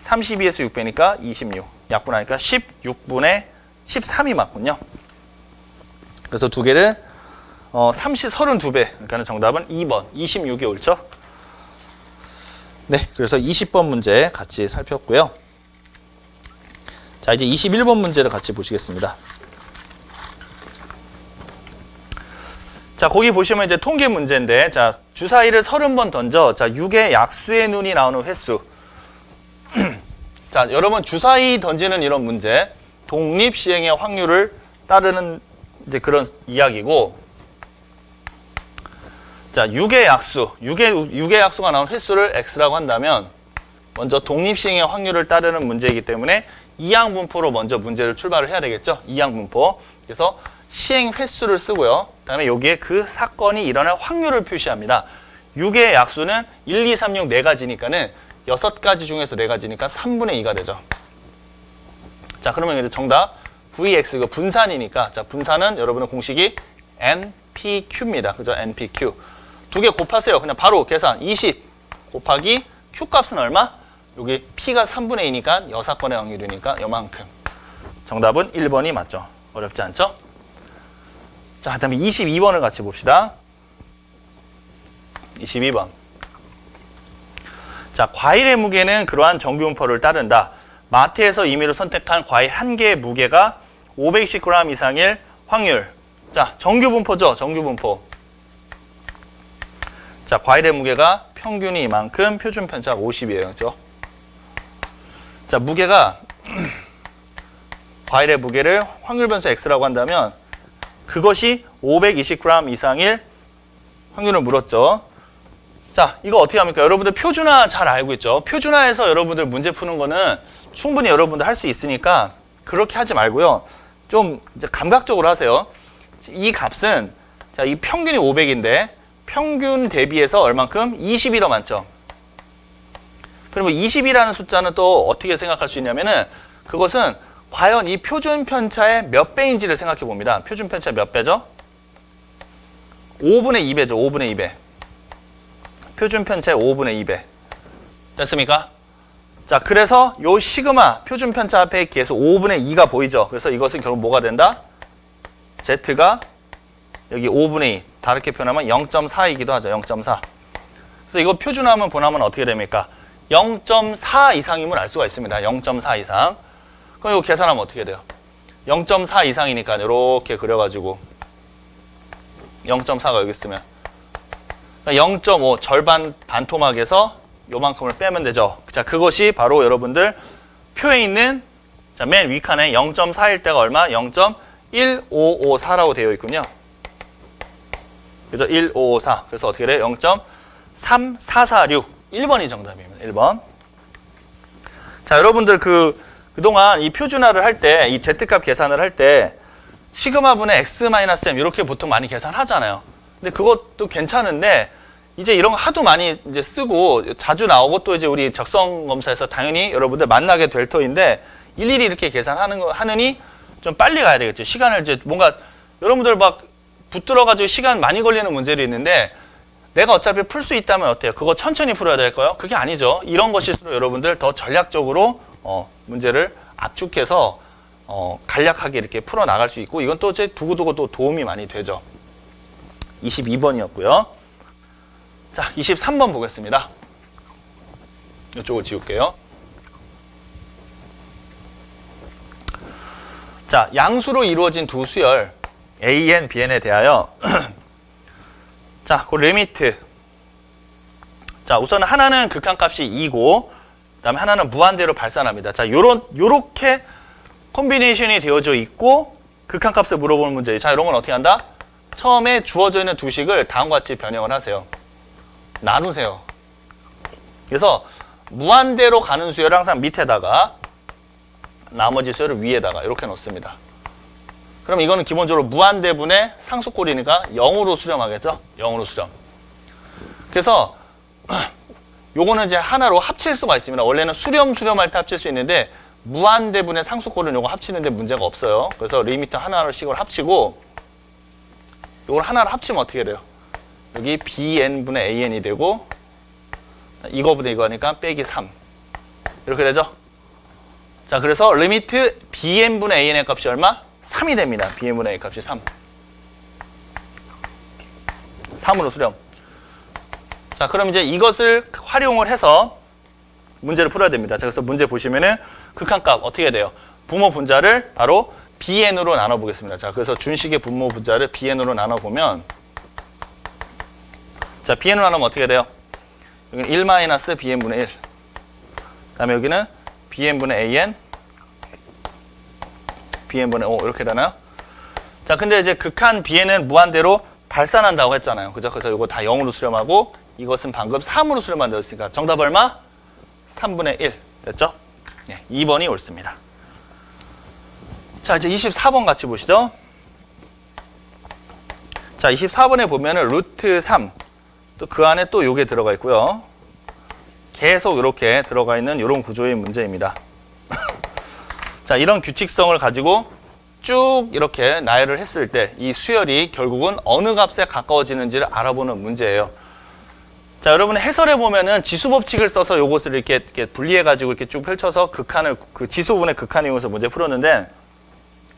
32에서 6배니까 26. 약분하니까 16분의 13이 맞군요. 그래서 두 개를 32배. 그러니까 정답은 2번. 26이 옳죠? 네, 그래서 20번 문제 같이 살폈고요. 자, 이제 21번 문제를 같이 보시겠습니다. 자, 거기 보시면 이제 통계 문제인데, 자, 주사위를 30번 던져, 자, 6의 약수의 눈이 나오는 횟수. 자, 여러분 주사위 던지는 이런 문제, 독립 시행의 확률을 따르는 이제 그런 이야기고, 자, 6의 약수, 6의 약수가 나온 횟수를 x라고 한다면, 먼저 독립 시행의 확률을 따르는 문제이기 때문에 이항 분포로 먼저 문제를 출발을 해야 되겠죠. 이항 분포. 그래서 시행 횟수를 쓰고요. 그다음에 여기에 그 사건이 일어날 확률을 표시합니다. 6의 약수는 1, 2, 3, 6 4가지니까는 6가지 중에서 4가지니까 3분의 2가 되죠. 자, 그러면 이제 정답 VX 이거 분산이니까 자, 분산은 여러분의 공식이 NPQ입니다. 그죠? NPQ. 두 개 곱하세요. 그냥 바로 계산. 20 곱하기 Q 값은 얼마? 여기 P가 3분의 2니까 6건의 확률이니까 요만큼. 정답은 1번이 맞죠. 어렵지 않죠? 자, 그다음에 22번을 같이 봅시다. 22번. 자, 과일의 무게는 그러한 정규분포를 따른다. 마트에서 임의로 선택한 과일 한 개의 무게가 510g 이상일 확률. 자, 정규분포죠. 정규분포. 자, 과일의 무게가 평균이 이만큼, 표준 편차가 50이에요. 그렇죠? 자, 무게가 과일의 무게를 확률 변수 x라고 한다면 그것이 520g 이상일 확률을 물었죠. 자, 이거 어떻게 합니까? 여러분들 표준화 잘 알고 있죠? 표준화해서 여러분들 문제 푸는 거는 충분히 여러분들 할 수 있으니까 그렇게 하지 말고요. 좀 이제 감각적으로 하세요. 이 값은 자, 이 평균이 500인데 평균 대비해서 얼만큼? 20이 더 많죠. 그러면 20이라는 숫자는 또 어떻게 생각할 수 있냐면은 그것은 과연 이 표준 편차의 몇 배인지를 생각해 봅니다. 표준 편차 몇 배죠? 5분의 2배죠. 5분의 2배. 표준 편차의 5분의 2배. 됐습니까? 자, 그래서 요 시그마 표준 편차 앞에 계속 5분의 2가 보이죠. 그래서 이것은 결국 뭐가 된다? Z가 여기 5분의 2. 다르게 표현하면 0.4이기도 하죠. 0.4. 그래서 이거 표준화하면 보나면 어떻게 됩니까? 0.4 이상임을 알 수가 있습니다. 0.4 이상. 그럼 이거 계산하면 어떻게 돼요? 0.4 이상이니까 이렇게 그려가지고 0.4가 여기 있으면 0.5 절반 반토막에서 요만큼을 빼면 되죠. 자, 그것이 바로 여러분들 표에 있는 자, 맨 위칸에 0.4일 때가 얼마? 0.1554라고 되어 있군요. 그죠? 1554. 그래서 어떻게 돼요? 0.3446. 1번이 정답입니다. 1번. 자, 여러분들 그동안 이 표준화를 할 때, 이 Z값 계산을 할 때, 시그마분의 X-M 이렇게 보통 많이 계산하잖아요. 근데 그것도 괜찮은데, 이제 이런 거 하도 많이 이제 쓰고 자주 나오고 또 이제 우리 적성 검사에서 당연히 여러분들 만나게 될 터인데 일일이 이렇게 하느니 좀 빨리 가야 되겠죠. 시간을 이제 뭔가 여러분들 막 붙들어가지고 시간 많이 걸리는 문제도 있는데 내가 어차피 풀 수 있다면 어때요? 그거 천천히 풀어야 될까요? 그게 아니죠. 이런 것일수록 여러분들 더 전략적으로 문제를 압축해서 간략하게 이렇게 풀어 나갈 수 있고 이건 또 이제 두고두고 또 도움이 많이 되죠. 22번이었고요. 자, 23번 보겠습니다. 이쪽을 지울게요. 자, 양수로 이루어진 두 수열 AN, BN에 대하여 자, 그 리미트. 자, 우선 하나는 극한값이 2고 그다음에 하나는 무한대로 발산합니다. 자, 요렇게 콤비네이션이 되어져 있고 극한값을 물어보는 문제. 자, 이런 건 어떻게 한다? 처음에 주어져 있는 두 식을 다음과 같이 변형을 하세요. 나누세요. 그래서 무한대로 가는 수열을 항상 밑에다가 나머지 수열을 위에다가 이렇게 놓습니다. 그럼 이거는 기본적으로 무한대분의 상수꼴이니까 0으로 수렴하겠죠? 0으로 수렴. 그래서 요거는 이제 하나로 합칠 수가 있습니다. 원래는 수렴할 때 합칠 수 있는데 무한대분의 상수꼴은 요거 합치는데 문제가 없어요. 그래서 리미트 하나씩을 합치고 요걸 하나를 합치면 어떻게 돼요? 여기 bn분의 an이 되고 이거분의 이거 하니까 빼기 3 이렇게 되죠? 자, 그래서 리미트 bn분의 an의 값이 얼마? 3이 됩니다. bn분의 a 값이 3. 3으로 수렴. 자, 그럼 이제 이것을 활용을 해서 문제를 풀어야 됩니다. 자, 그래서 문제 보시면은 극한값 어떻게 돼요? 분모 분자를 바로 bn으로 나눠보겠습니다. 자, 그래서 준식의 분모 분자를 bn으로 나눠보면 자, bn으로 나누면 어떻게 돼요? 여기는 1-bn분의 1. 그 다음에 여기는 bn분의 an, bn분의 5 이렇게 되나요? 자, 근데 이제 극한 bn은 무한대로 발산한다고 했잖아요. 그죠? 그래서 이거 다 0으로 수렴하고 이것은 방금 3으로 수렴한다고 했으니까 정답 얼마? 3분의 1 됐죠? 네, 2번이 옳습니다. 자, 이제 24번 같이 보시죠. 자, 24번에 보면은 루트 3 또 그 안에 또 요게 들어가 있고요. 계속 이렇게 들어가 있는 이런 구조의 문제입니다. 자, 이런 규칙성을 가지고 쭉 이렇게 나열을 했을 때 이 수열이 결국은 어느 값에 가까워지는지를 알아보는 문제예요. 자, 여러분 해설해 보면은 지수법칙을 써서 요것을 이렇게 분리해 가지고 이렇게 쭉 펼쳐서 극한을 그 지수분의 극한을 이용해서 문제 풀었는데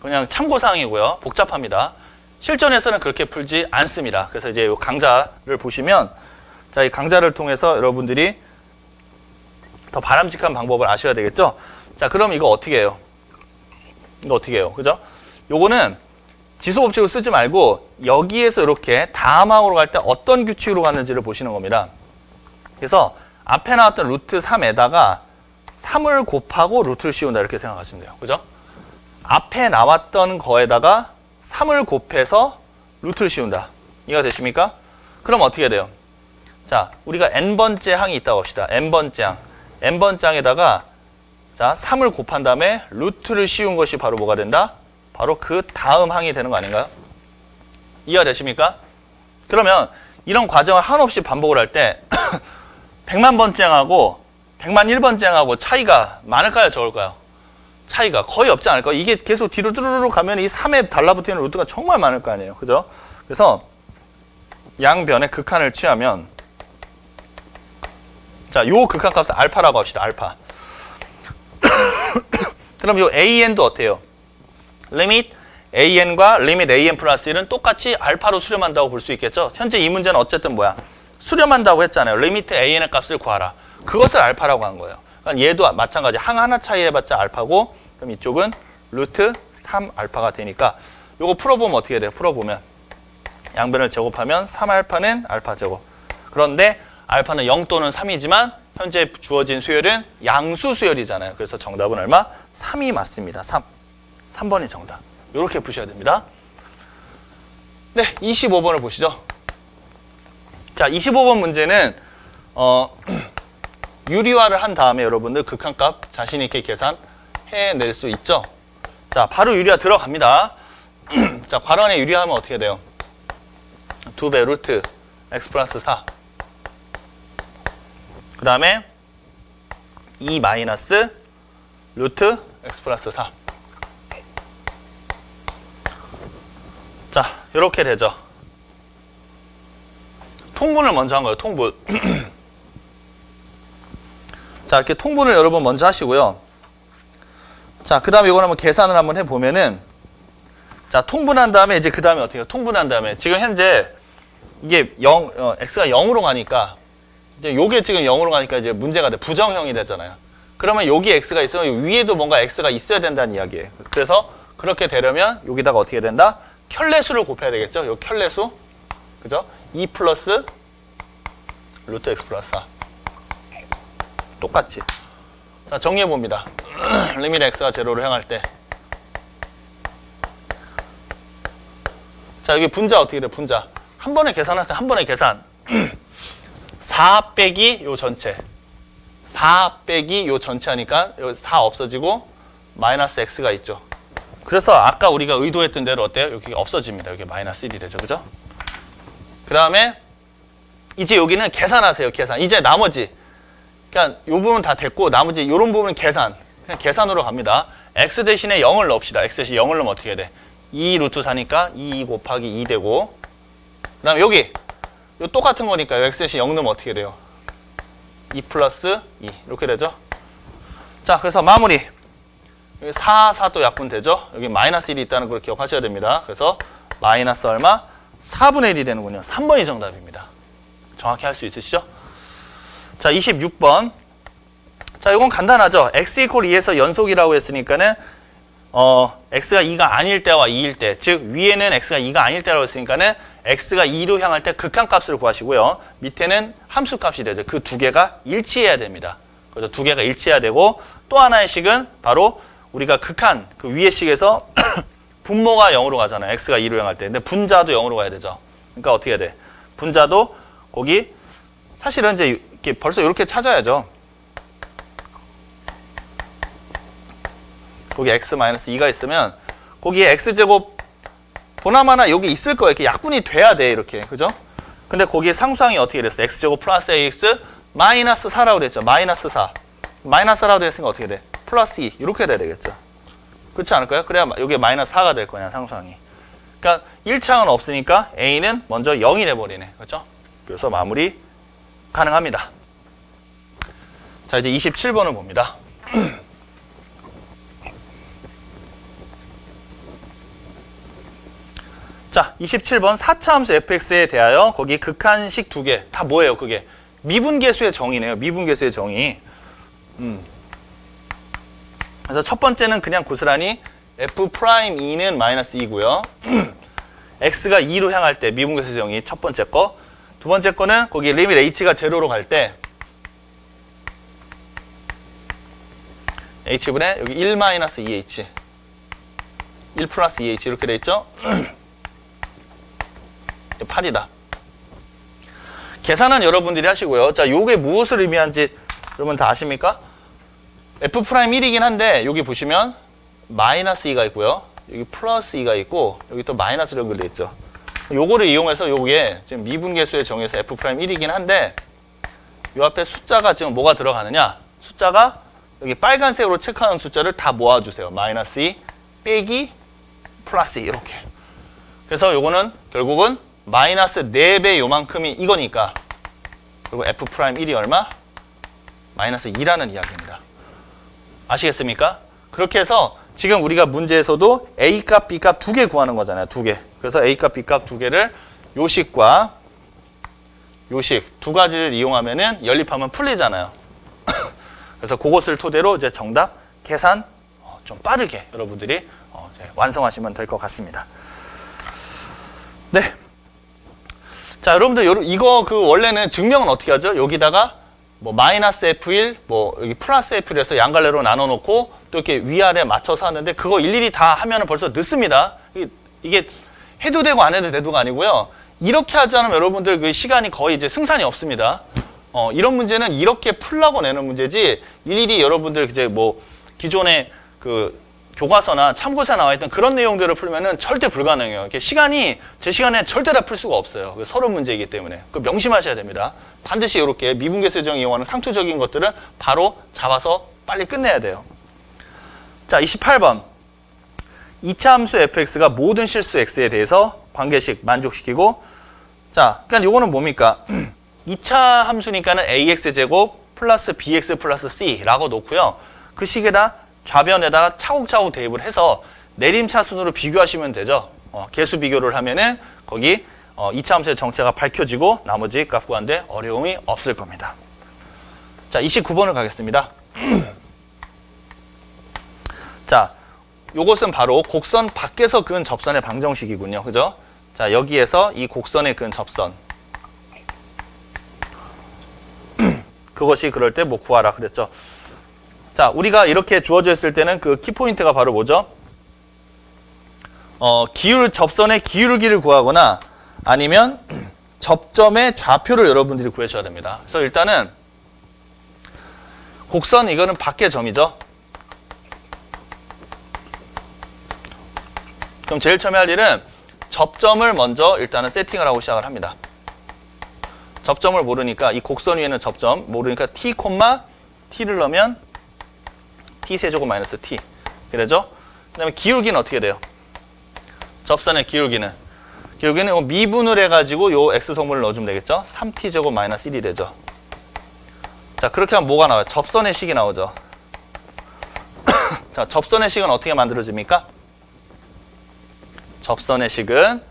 그냥 참고 사항이고요. 복잡합니다. 실전에서는 그렇게 풀지 않습니다. 그래서 이제 이 강좌를 보시면 자, 이 강좌를 통해서 여러분들이 더 바람직한 방법을 아셔야 되겠죠? 자, 그럼 이거 어떻게 해요? 이거 어떻게 해요? 그죠? 요거는 지수법칙을 쓰지 말고 여기에서 이렇게 다항으로 갈 때 어떤 규칙으로 갔는지를 보시는 겁니다. 그래서 앞에 나왔던 루트 3에다가 3을 곱하고 루트를 씌운다 이렇게 생각하시면 돼요. 그죠? 앞에 나왔던 거에다가 3을 곱해서 루트를 씌운다. 이해가 되십니까? 그럼 어떻게 돼요? 자, 우리가 n번째 항이 있다고 합시다. n번째 항. n번째 항에다가 자, 3을 곱한 다음에 루트를 씌운 것이 바로 뭐가 된다? 바로 그 다음 항이 되는 거 아닌가요? 이해가 되십니까? 그러면 이런 과정을 한없이 반복을 할 때 100만 번째 항하고 100만 1번째 항하고 차이가 많을까요? 적을까요? 차이가 거의 없지 않을까요? 이게 계속 뒤로 뚜루루루 가면 이 3에 달라붙는 루트가 정말 많을 거 아니에요. 그죠? 그래서 양변의 극한을 취하면 자, 요 극한값은 알파라고 합시다. 알파. 그럼 요 AN도 어때요? 리밋 AN과 리밋 AN 플러스 1은 똑같이 알파로 수렴한다고 볼 수 있겠죠? 현재 이 문제는 어쨌든 뭐야? 수렴한다고 했잖아요. 리미트 AN의 값을 구하라. 그것을 알파라고 한 거예요. 그러니까 얘도 마찬가지. 항 하나 차이 해봤자 알파고 그럼 이쪽은 루트 3알파가 되니까 요거 풀어보면 어떻게 돼요? 풀어보면 양변을 제곱하면 3알파는 알파 제곱. 그런데 알파는 0 또는 3이지만 현재 주어진 수열은 양수 수열이잖아요. 그래서 정답은 얼마? 3이 맞습니다. 3번이 정답. 이렇게 푸셔야 됩니다. 네, 25번을 보시죠. 자, 25번 문제는 유리화를 한 다음에 여러분들 극한값 자신 있게 계산해낼 수 있죠. 자, 바로 유리화 들어갑니다. 자, 괄호 안에 유리화하면 어떻게 돼요? 2배 루트 x 플러스 4. 그 다음에 2 마이너스 루트 x 플러스 4. 자, 이렇게 되죠. 통분을 먼저 한 거예요. 통분. 자, 이렇게 통분을 여러분 먼저 하시고요. 자, 그 다음에 이걸 한번 계산을 한번 해보면은, 자, 통분한 다음에 이제 그 다음에 어떻게 해요? 통분한 다음에 지금 현재 이게 x가 0으로 가니까 이제 요게 지금 0으로 가니까 이제 문제가 돼. 부정형이 되잖아요. 그러면 여기 x가 있으면 위에도 뭔가 x가 있어야 된다는 이야기예요. 그래서 그렇게 되려면 여기다가 어떻게 된다? 켤레수를 곱해야 되겠죠? 요 켤레수. 그죠? 2 플러스 루트 x 플러스 4. 똑같이. 자, 정리해 봅니다. 리미트 x가 제로로 향할 때. 자, 여기 분자 어떻게 돼? 분자. 한 번에 계산하세요. 한 번에 계산. 4 빼기 요 전체. 4 빼기 요 전체 하니까 여기 4 없어지고 마이너스 x가 있죠. 그래서 아까 우리가 의도했던 대로 어때요? 여기 없어집니다. 여기 마이너스 1이 되죠. 그죠? 그 다음에 이제 여기는 계산하세요. 계산. 이제 나머지. 그러니까 요 부분 다 됐고 나머지 요런 부분은 계산. 그냥 계산으로 갑니다. x 대신에 0을 넣읍시다. x 대신에 0을 넣으면 어떻게 돼? 2 루트 4니까 2 곱하기 2 되고, 그 다음에 여기 요 똑같은 거니까 x 대신에 0 넣으면 어떻게 돼요? 2 플러스 2 이렇게 되죠. 자, 그래서 마무리. 여기 4, 4도 약분 되죠. 여기 마이너스 1이 있다는 걸 기억하셔야 됩니다. 그래서 마이너스 얼마? 4분의 1이 되는군요. 3번이 정답입니다. 정확히 할 수 있으시죠? 자, 26번. 자, 이건 간단하죠. x 이퀄 2에서 연속이라고 했으니까는 x가 2가 아닐 때와 2일 때, 즉 위에는 x가 2가 아닐 때라고 했으니까는 x가 2로 향할 때 극한값을 구하시고요. 밑에는 함수값이 되죠. 그 두 개가 일치해야 됩니다. 그래서 두 개가 일치해야 되고, 또 하나의 식은 바로 우리가 극한, 그 위의 식에서 분모가 0으로 가잖아요. x가 2로 향할 때. 근데 분자도 0으로 가야 되죠. 그러니까 어떻게 돼? 분자도 거기 사실은 이제 이렇게 벌써 이렇게 찾아야죠. 거기 x-2가 있으면 거기에 x제곱 보나마나 여기 있을 거예요. 이렇게 약분이 돼야 돼. 이렇게. 그죠? 근데 거기에 상수항이 어떻게 됐어? x제곱 플러스 ax 마이너스 4라고 됐죠. 마이너스 4. 마이너스 4라고 됐으니까 어떻게 돼? 플러스 2. 이렇게 돼야 되겠죠. 그렇지 않을까요? 그래야 여기 마이너스 4가 될 거냐, 상수항이. 그러니까 1차항은 없으니까 a는 먼저 0이 돼버리네. 그렇죠? 그래서 마무리 가능합니다. 자, 이제 27번을 봅니다. 자, 27번 4차 함수 fx에 대하여 거기 극한식 두 개. 다 뭐예요, 그게? 미분계수의 정의네요. 미분계수의 정의. 그래서 첫 번째는 그냥 고스란히 f'2는 마이너스 2고요. x가 2로 향할 때 미분계수의 정의 첫 번째 거. 두 번째 거는 거기 리밋 h가 제로로 갈 때 h분의 여기 1 마이너스 2h 1 플러스 2h 이렇게 돼 있죠. 8이다. 계산은 여러분들이 하시고요. 자, 요게 무엇을 의미하는지 여러분 다 아십니까? f'1이긴 한데 여기 보시면 마이너스 2가 있고요. 여기 플러스 2가 있고 여기 또 마이너스로 연결돼 있죠. 요거를 이용해서 요게 지금 미분계수의 정의에서 f'1이긴 한데 요 앞에 숫자가 지금 뭐가 들어가느냐? 숫자가 여기 빨간색으로 체크하는 숫자를 다 모아주세요. 마이너스 2 빼기 플러스 2 이렇게. 그래서 요거는 결국은 마이너스 4배 요만큼이 이거니까 그리고 f'1이 얼마? 마이너스 2라는 이야기입니다. 아시겠습니까? 그렇게 해서 지금 우리가 문제에서도 A값, B값 두 개 구하는 거잖아요. 두 개. 그래서 A값, B값 두 개를 요식과 요식 두 가지를 이용하면은 연립하면 풀리잖아요. 그래서 그것을 토대로 이제 정답 계산 좀 빠르게 여러분들이 이제 완성하시면 될 것 같습니다. 네. 자, 여러분들 이거 그 원래는 증명은 어떻게 하죠? 여기다가 뭐 마이너스 F1, 뭐 여기 플러스 F1에서 양갈래로 나눠놓고 또 이렇게 위아래 맞춰서 하는데 그거 일일이 다 하면은 벌써 늦습니다. 이게 해도 되고 안 해도 되도가 아니고요. 이렇게 하지 않으면 여러분들 그 시간이 거의 이제 승산이 없습니다. 이런 문제는 이렇게 풀라고 내는 문제지 일일이 여러분들 이제 뭐 기존에 그 교과서나 참고서에 나와 있던 그런 내용들을 풀면은 절대 불가능해요. 이렇게 시간이 제 시간에 절대 다 풀 수가 없어요. 서론 문제이기 때문에. 그 명심하셔야 됩니다. 반드시 이렇게 미분계수정 이용하는 상투적인 것들은 바로 잡아서 빨리 끝내야 돼요. 자, 28번. 2차 함수 fx가 모든 실수 x에 대해서 관계식 만족시키고, 자, 그러니까 요거는 뭡니까? 2차 함수니까는 ax제곱 플러스 bx 플러스 c라고 놓고요. 그 식에다 좌변에다가 차곡차곡 대입을 해서 내림차순으로 비교하시면 되죠. 개수 비교를 하면은 거기 2차 함수의 정체가 밝혀지고 나머지 값 구하는데 어려움이 없을 겁니다. 자, 29번을 가겠습니다. 자, 요것은 바로 곡선 밖에서 그은 접선의 방정식이군요. 그죠? 자, 여기에서 이 곡선에 그은 접선. 그것이 그럴 때 뭐 구하라 그랬죠. 자, 우리가 이렇게 주어져 있을 때는 그 키포인트가 바로 뭐죠? 접선의 기울기를 구하거나 아니면 접점의 좌표를 여러분들이 구해줘야 됩니다. 그래서 일단은 곡선 이거는 밖의 점이죠. 그럼 제일 처음에 할 일은 접점을 먼저 일단은 세팅을 하고 시작을 합니다. 접점을 모르니까 이 곡선 위에는 접점 모르니까 t, t를 넣으면 t 세제곱 마이너스 t 그래죠? 그 다음에 기울기는 어떻게 돼요? 접선의 기울기는 미분을 해가지고 요 x성분을 넣어주면 되겠죠? 3t 제곱 마이너스 1이 되죠. 자, 그렇게 하면 뭐가 나와요? 접선의 식이 나오죠. 자, 접선의 식은 어떻게 만들어집니까? 접선의 식은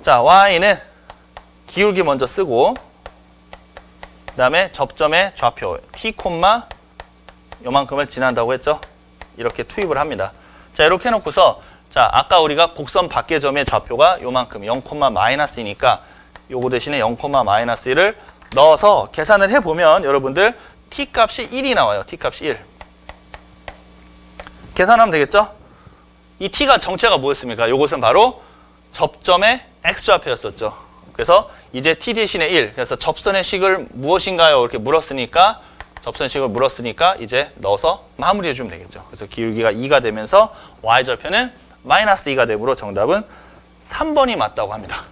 자, y는 기울기 먼저 쓰고 그 다음에 접점의 좌표 t, 요만큼을 지난다고 했죠? 이렇게 투입을 합니다. 자, 이렇게 해놓고서 자, 아까 우리가 곡선 밖의 점의 좌표가 요만큼 0, 마이너스이니까 요거 대신에 0, 마이너스 1을 넣어서 계산을 해보면 여러분들 t 값이 1이 나와요. t 값이 1. 계산하면 되겠죠? 이 t가 정체가 뭐였습니까? 요것은 바로 접점의 x좌표였었죠. 그래서 이제 t 대신에 1. 그래서 접선의 식을 무엇인가요? 이렇게 물었으니까 접선의 식을 물었으니까 이제 넣어서 마무리해 주면 되겠죠. 그래서 기울기가 2가 되면서 y절편은 마이너스 2가 되므로 정답은 3번이 맞다고 합니다.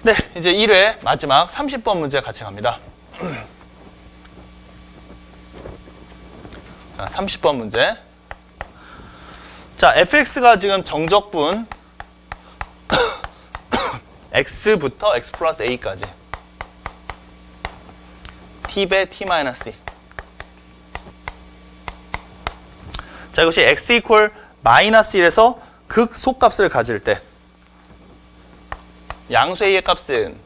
네, 이제 1회 마지막 30번 문제 같이 갑니다. 자, 30번 문제. 자, fx가 지금 정적분 x부터 x 플러스 a까지 t배 t 마이너스 2. 자, 이것이 x 이퀄 마이너스 1에서 극소값을 가질 때 양수 a의 값은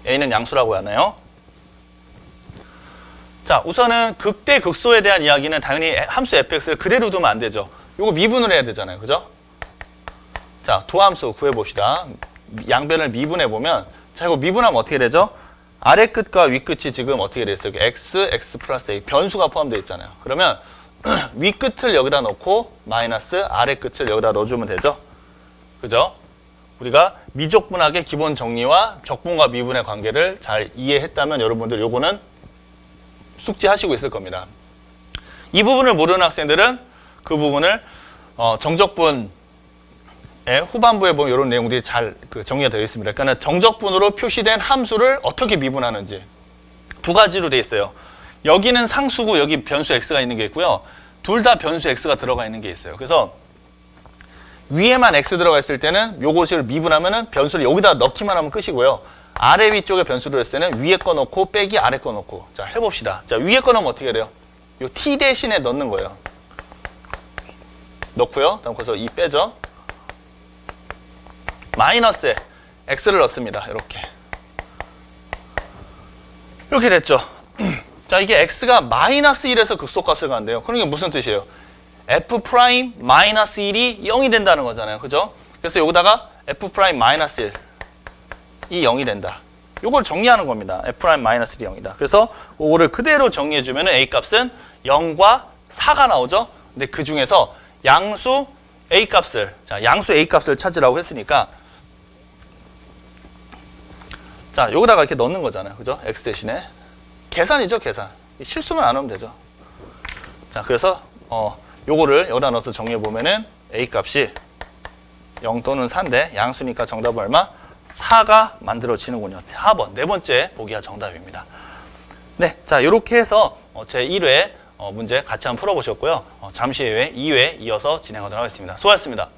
a는 양수라고 하나요? 자, 우선은 극대 극소에 대한 이야기는 당연히 함수 fx를 그대로 두면 안 되죠. 이거 미분을 해야 되잖아요. 그죠? 자, 도함수 구해봅시다. 양변을 미분해보면 자, 이거 미분하면 어떻게 되죠? 아래 끝과 위 끝이 지금 어떻게 됐어요? x 플러스 a 변수가 포함되어 있잖아요. 그러면 위 끝을 여기다 넣고 마이너스 아래 끝을 여기다 넣어주면 되죠. 그죠? 우리가 미적분학의 기본 정리와 적분과 미분의 관계를 잘 이해했다면 여러분들 요거는 숙지하시고 있을 겁니다. 이 부분을 모르는 학생들은 그 부분을 정적분의 후반부에 보면 이런 내용들이 잘 정리가 되어 있습니다. 그러니까 정적분으로 표시된 함수를 어떻게 미분하는지 두 가지로 되어 있어요. 여기는 상수고 여기 변수 x가 있는 게 있고요. 둘 다 변수 x가 들어가 있는 게 있어요. 그래서 위에만 x 들어가 있을 때는 요것을 미분하면은 변수를 여기다 넣기만 하면 끝이고요. 아래 위쪽에 변수를 했을 때는 위에 거 넣고 빼기 아래 거 넣고. 자, 해봅시다. 자, 위에 거 넣으면 어떻게 돼요? 요 t 대신에 넣는 거예요. 넣고요. 다음 거기서 2 빼죠. 마이너스에 x를 넣습니다. 이렇게 됐죠. 자, 이게 x가 마이너스 1에서 극소값을 가는데요. 그러니까 무슨 뜻이에요? f 프라임 마이너스 1이 0이 된다는 거잖아요. 그죠? 그래서 여기다가 f 프라임 마이너스 1이 0이 된다. 요걸 정리하는 겁니다. f'-1이 0이다. 그래서 그거를 그대로 정리해주면 a 값은 0과 4가 나오죠. 근데 그 중에서 양수 a 값을, 자, 양수 a 값을 찾으라고 했으니까, 자, 여기다가 이렇게 넣는 거잖아요. 그죠? x 대신에. 계산이죠, 계산. 실수만 안 하면 되죠. 자, 그래서, 요거를 여기다 넣어서 정리해보면은 a 값이 0 또는 4인데, 양수니까 정답은 얼마? 4가 만들어지는군요. 4번, 네 번째 보기가 정답입니다. 네, 자, 이렇게 해서 제 1회 문제 같이 한번 풀어보셨고요. 잠시 후에 2회 이어서 진행하도록 하겠습니다. 수고하셨습니다.